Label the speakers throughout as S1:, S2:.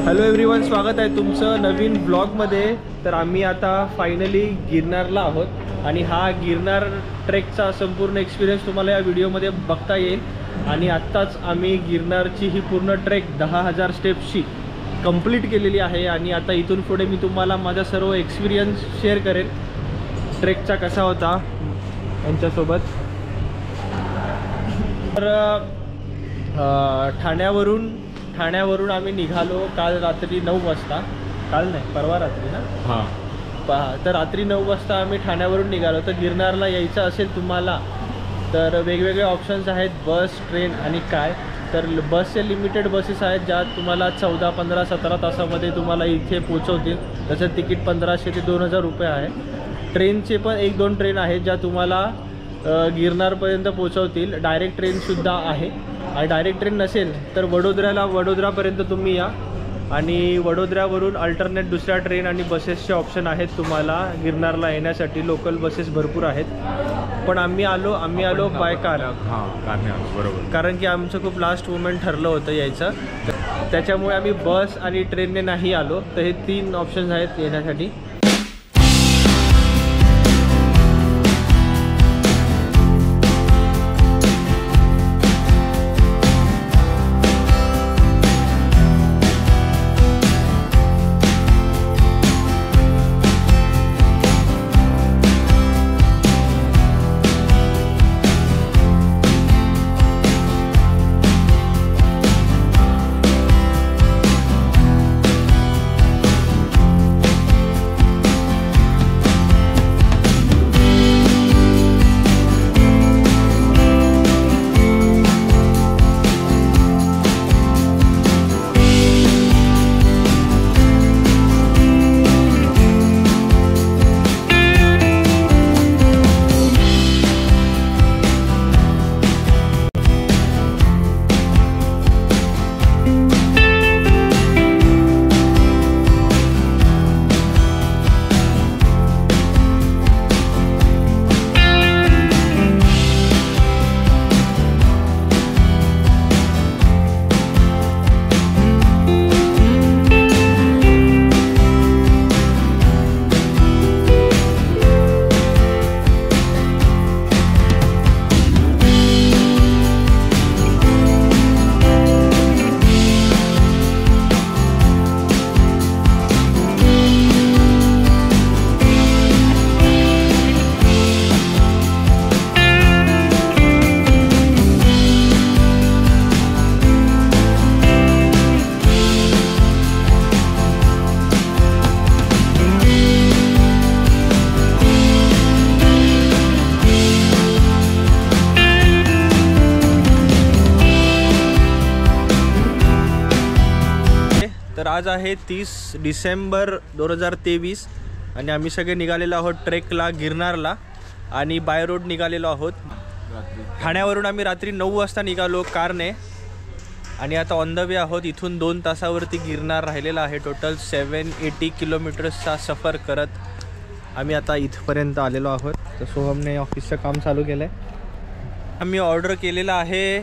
S1: Hello everyone, स्वागत आहे तुमचं नवीन ब्लॉगमध्ये। तर आम्ही आता फायनली गिरनारला आहोत आणि हा गिरनार ट्रेकचा संपूर्ण एक्सपिरियन्स तुम्हाला या व्हिडिओमध्ये बघता येईल। आणि आत्ताच आम्ही गिरनारची ही पूर्ण ट्रेक 10,000 स्टेप्सची कंप्लीट केलेली आहे आणि आता इथून पुढे मी तुम्हाला माझा सर्व एक्सपिरियन्स शेअर करेन ट्रेकचा कसा होता यांच्यासोबत। तर ठाण्यावरून आम्ही निघालो काल रात्री 9 वाजता। काल नाही, परवा रात्री ना। हां, तर रात्री 9 वाजता आम्ही ठाण्यावरून निघालो। तर गिरनारला यायचं असेल तुम्हाला तर वेगवेगळे ऑप्शन्स आहेत, बस, ट्रेन आणि काय। तर बसचे लिमिटेड बसेस आहेत ज्या तुम्हाला 14, 15, 17 तासामध्ये तुम्हाला इथे पोचवतील। त्याचं तिकीट 1500 ते 2000 रुपये आहे। ट्रेनचे पण 1-2 ट्रेन आहेत ज्या तुम्हाला गिरनारपर्यंत पोचवतील। डायरेक्ट ट्रेनसुद्धा आहे आणि डायरेक्ट ट्रेन नसेल तर वडोदरापर्यंत तुम्ही या आणि वडोदऱ्यावरून अल्टरनेट दुसऱ्या ट्रेन आणि बसेसचे ऑप्शन आहेत तुम्हाला गिरनारला येण्यासाठी। लोकल बसेस भरपूर आहेत पण आम्ही आलो बाय कार।
S2: बरोबर,
S1: कारण की आमचं खूप लास्ट मोमेंट ठरलं होतं यायचं, त्याच्यामुळे आम्ही बस आणि ट्रेनने नाही आलो। तर हे 3 ऑप्शन्स आहेत येण्यासाठी। तर आज आहे 30 डिसेंबर 2023 आणि आम्ही सगळे निघालेलो आहोत ट्रेकला गिरनारला आणि बाय रोड निघालेलो आहोत। ठाण्यावरून आम्ही रात्री 9 वाजता निघालो कारने आणि आता ऑन द वे आहोत। इथून 2 तासावरती गिरनार राहिलेला आहे। टोटल 780 किलोमीटर्सचा सफर करत आम्ही आता इथपर्यंत आलेलो आहोत। तर सोहमने ऑफिसचं काम चालू केलं आहे। आम्ही ऑर्डर केलेला आहे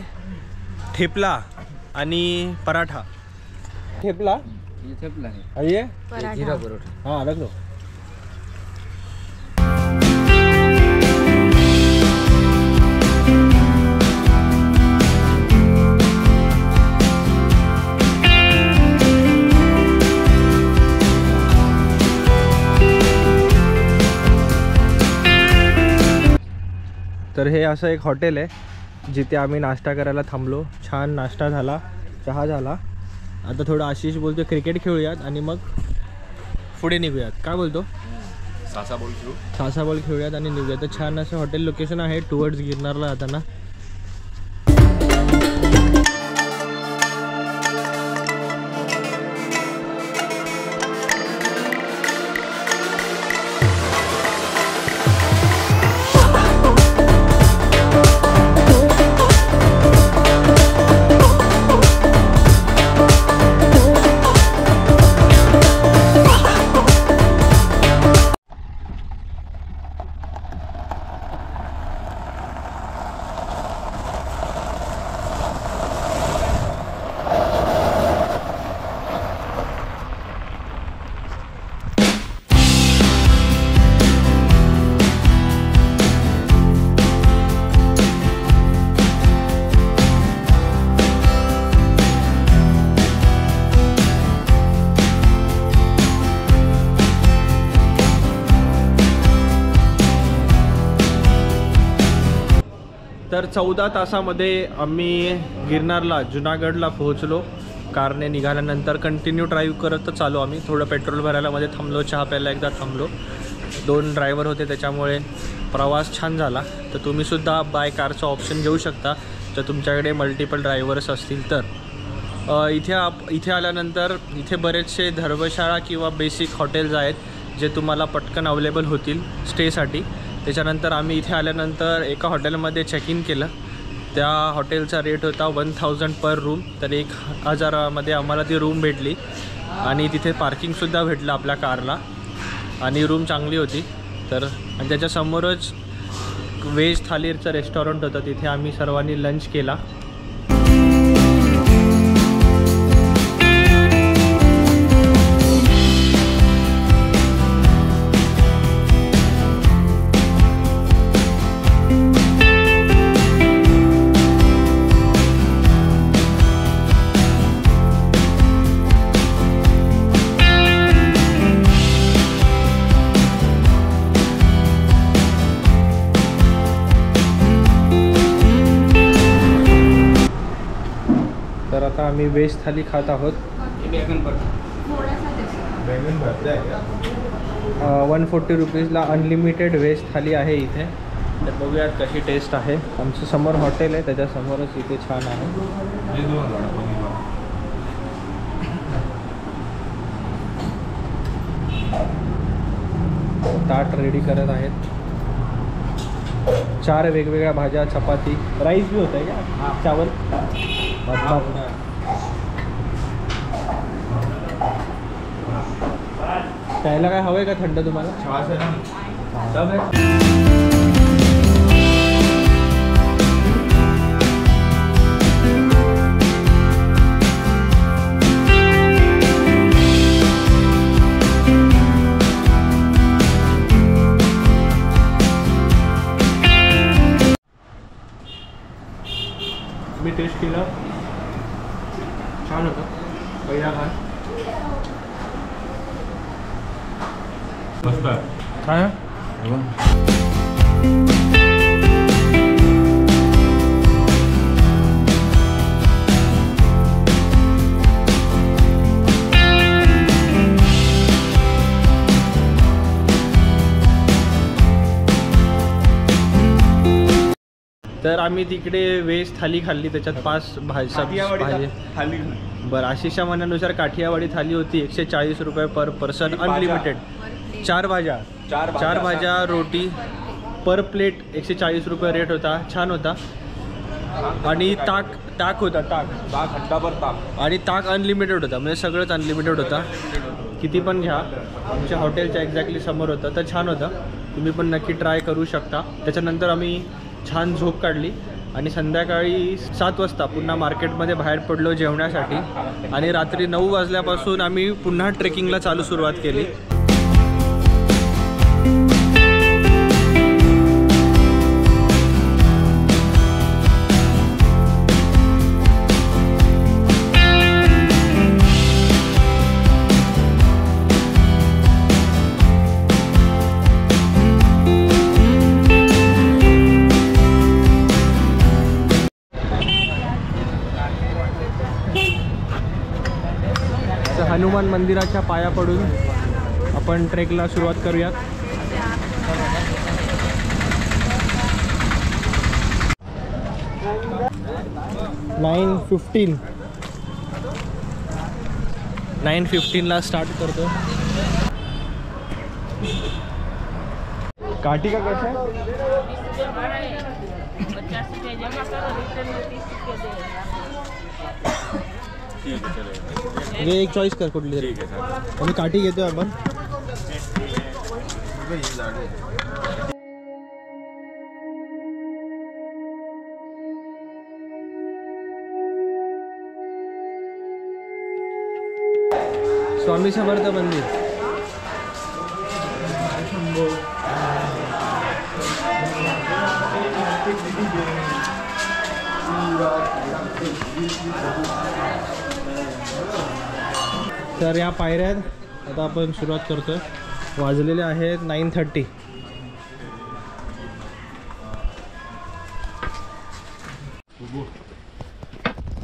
S1: ठेपला आणि पराठा। ठेपला है, ये जीरा परोठा। हाँ, रख लो। तर हे असं एक हॉटेल आहे जिथे आम्ही नाश्ता करायला थांबलो। छान नाश्ता झाला, चहा झाला। आता थोडं आशिष बोलतो क्रिकेट खेळूयात आणि मग पुढे निघूयात। काय बोलतो? सासा बॉल खेळूयात आणि निघूयात। तर छान असं हॉटेल लोकेशन आहे टुवर्ड्स गिरनारला जाताना। 14 तासामध्ये आम्ही गिरनारला जुनागडला पोहोचलो. कारने निघाल्यानंतर कंटिन्यू ड्राईव्ह करतच चालू आम्ही. थोडं पेट्रोल भरायला मध्ये थांबलो, चहा प्यायला एकदा थांबलो. 2 ड्रायव्हर होते त्याच्यामुळे प्रवास छान झाला. तर तुम्हीसुद्धा बाय कारचा ऑप्शन घेऊ शकता जर तुमच्याकडे मल्टिपल ड्रायव्हर्स असतील तर. इथे आल्यानंतर इथे बरेचसे धर्मशाळा किंवा बेसिक हॉटेल्स आहेत जे तुम्हाला पटकन अवेलेबल होतील स्टेसाठी. त्याच्यानंतर आम्ही इथे आल्यानंतर एका हॉटेलमध्ये चेक इन केलं. त्या हॉटेलचा रेट होता 1000 पर रूम. तर 1000मध्ये आम्हाला ती रूम भेटली आणि तिथे पार्किंगसुद्धा भेटलं आपल्या कारला आणि रूम चांगली होती. तर आणि त्याच्यासमोरच व्हेज थालीचं रेस्टॉरंट होतं. तिथे आम्ही सर्वांनी लंच केला. तर आता आम्ही व्हेज थाली खात आहोत. 140 रुपीजला अनलिमिटेड व्हेज थाली आहे इथे. तर बघूयात कशी टेस्ट आहे. आमचं समोर हॉटेल आहे त्याच्यासमोरच इथे छान आहे. ताट रेडी करत आहेत. 4 वेगवेगळ्या भाज्या, चपाती, राईस भी होत आहे का, चावल, प्यायला काय हवंय का थंड तुम्हाला? मी टेस्ट केलं, छान होतं. पहिला खा.
S2: मस्त
S1: काय तर आम्ही तिकडे व्हेज थाली खाल्ली. त्याच्यात 5 भाजी
S2: थाली.
S1: बरं, आशिषच्या म्हणण्यानुसार काठियावाडी थाली होती 140 रुपये पर पर्सन, अनलिमिटेड. 4 भाज्या, रोटी पर प्लेट 140 रुपये रेट होता. छान होता. आणि ताक होता. ताक आणि ताक अनलिमिटेड होता. म्हणजे सगळंच अनलिमिटेड होता. किती पण घ्या. आमच्या हॉटेलच्या एक्झॅक्टली समोर होतं. तर छान होतं. तुम्ही पण नक्की ट्राय करू शकता. त्याच्यानंतर आम्ही छान झोप काढली आणि संध्याकाळी 7 वाजता पुन्हा मार्केटमध्ये बाहेर पडलो जेवण्यासाठी. आणि रात्री 9 वाजल्यापासून आम्ही पुन्हा ट्रेकिंगला सुरुवात केली. हनुमान मंदिराच्या पाया पडून आपण ट्रेकला सुरुवात करूयात. नाईन 15ला स्टार्ट करतो. काठी का कैसा है? ये एक चॉईस कर कुठली तरी. आणि काठी घेतोय आपण. स्वामी समर्थ मंदिर. तर या पायऱ्या आता आपण सुरुवात करतोय. वाजलेले आहेत 9:30.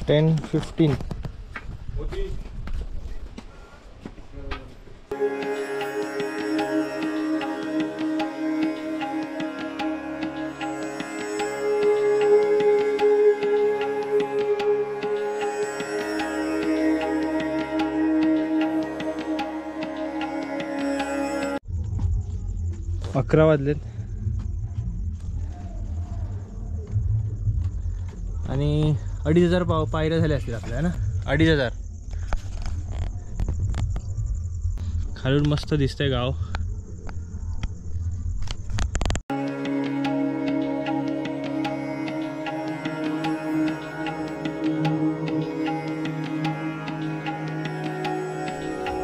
S1: 10:15. अकरा वाजलेत आणि 2,500 पायऱ्या झाल्या असतील आपल्या ना. 2,500. खालून मस्त दिसतंय गाव.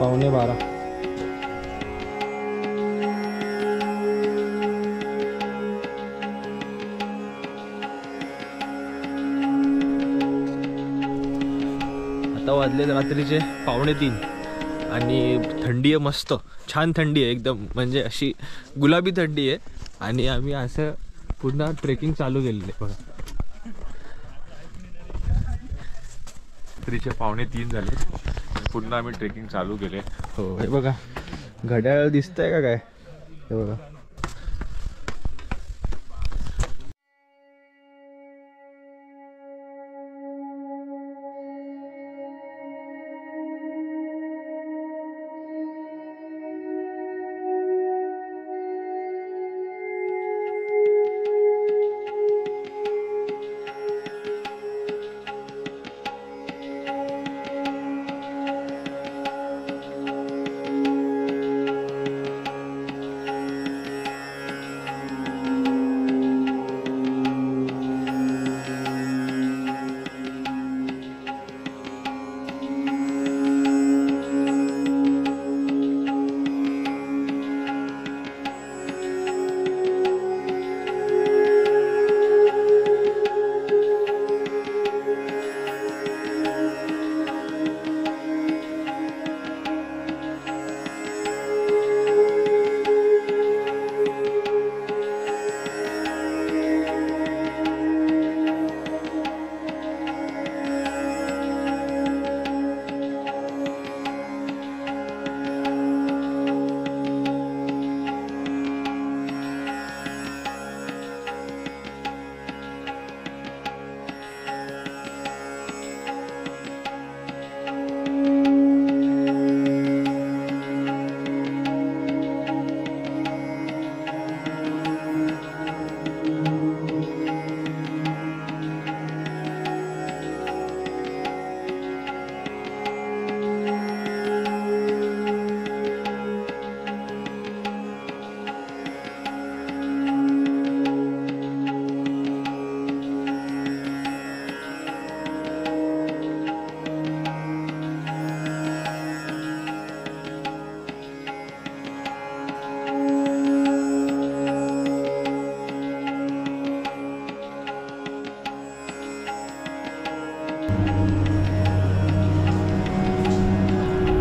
S1: पावणे 12. आता वाजले रात्रीचे 2:45 आणि थंडी आहे, मस्त छान थंडी आहे एकदम, म्हणजे अशी गुलाबी थंडी आहे. आणि आम्ही असं पुन्हा ट्रेकिंग चालू केलेले बघा.
S2: रात्रीचे 2:45 झाले, पुन्हा आम्ही ट्रेकिंग चालू केले.
S1: हो हे बघा घड्याळ दिसतंय का काय, हे बघा.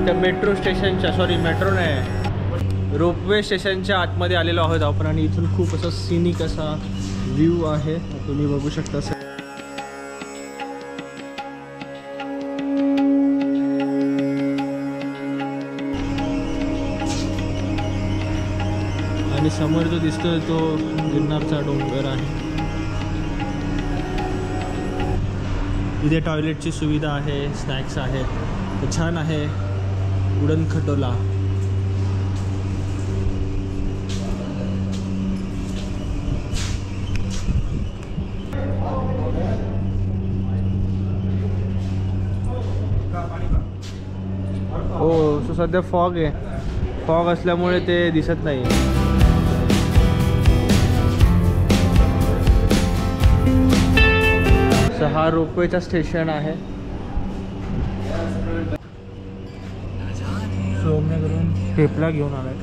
S1: त्या मेट्रो स्टेशनच्या, सॉरी मेट्रो नाही, रोपवे स्टेशनच्या आतमध्ये आलेलो आहोत आपण. आणि इथून खूप असं सिनिक असा व्ह्यू आहे, तुम्ही बघू शकता. आणि समोर जो दिसतोय तो गिरनारचा डोंगर आहे. इथे टॉयलेटची सुविधा आहे, स्नॅक्स आहेत, तर छान आहे. उडन खटोला. हो सो सध्या फॉग आहे, फॉग असल्यामुळे ते दिसत नाही. हा रोपवेचा स्टेशन आहे. सोमण्याकडून ठेपला घेऊन आलाय.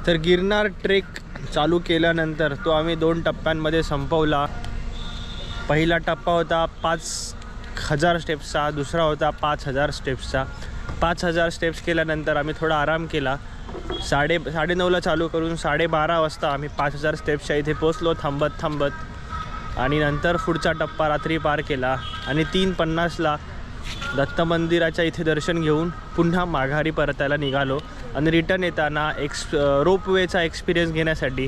S1: तर गिरनार ट्रेक चालू केल्यानंतर तो आम्ही 2 टप्प्यांमध्ये संपवला. पहिला टप्पा होता 5000 स्टेप्सचा, दुसरा होता 5000 स्टेप्सचा. 5000 स्टेप्स केल्यानंतर आम्ही थोडा आराम केला. 9:30ला चालू करून 12:30 वाजता आम्ही 5000 स्टेप्सच्या इथे पोचलो थांबत. आणि नंतर पुढचा टप्पा रात्री पार केला आणि 3:50ला दत्त मंदिराच्या इथे दर्शन घेऊन पुन्हा माघारी परतायला निघालो. आणि रिटर्न येताना रोपवेचा एक्सपिरियन्स घेण्यासाठी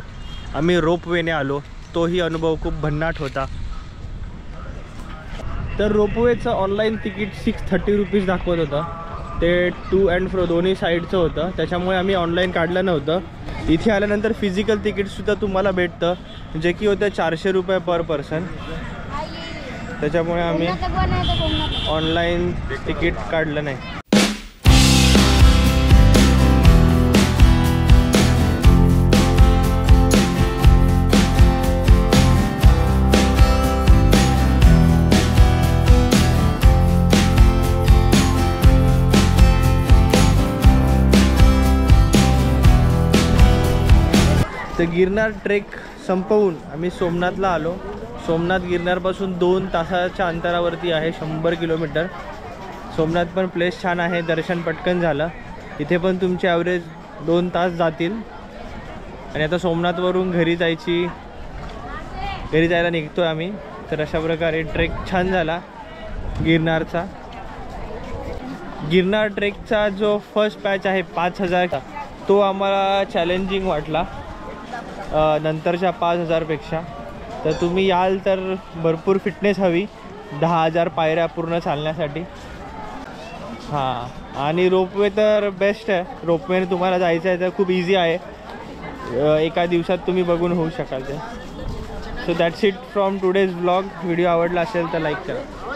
S1: आम्ही रोपवेने आलो. तोही अनुभव खूप भन्नाट होता. तर रोपवेचं ऑनलाईन तिकीट 630 रुपीज दाखवत होतं. ते टू अँड फ्रो दोन्ही साईडचं होतं, त्याच्यामुळे आम्ही ऑनलाईन काढलं नव्हतं. इथे आल्यानंतर फिजिकल तिकीटसुद्धा तुम्हाला भेटतं जे की होतं 400 रुपये पर पर्सन. त्याच्यामुळे आम्ही ऑनलाईन तिकीट काढलं नाही. तर गिरनार ट्रेक संपवून आम्ही सोमनाथला आलो. सोमनाथ गिरनारपासून 2 तासाच्या अंतरावरती आहे, 100 किलोमीटर. सोमनाथ पण प्लेस छान आहे, दर्शन पटकन झालं. इथे पण तुमचे ॲव्हरेज 2 तास जातील. आणि आता सोमनाथवरून घरी जायला निघतो आहे आम्ही. तर अशा प्रकारे ट्रेक छान झाला गिरनारचा. गिरनार ट्रेकचा जो फर्स्ट पॅच आहे 5000चा, तो आम्हाला चॅलेंजिंग वाटला नंतरच्या 5000पेक्षा. तर तुम्ही याल तर भरपूर फिटनेस हवी 10,000 पायऱ्या पूर्ण चालण्यासाठी. हां, आणि रोपवे तर बेस्ट आहे. रोपवेने तुम्हाला जायचं आहे तर खूप इझी आहे, एका दिवसात तुम्ही बघून होऊ शकाल ते. So that's it from today's blog. Video आवडला असेल तर लाईक करा.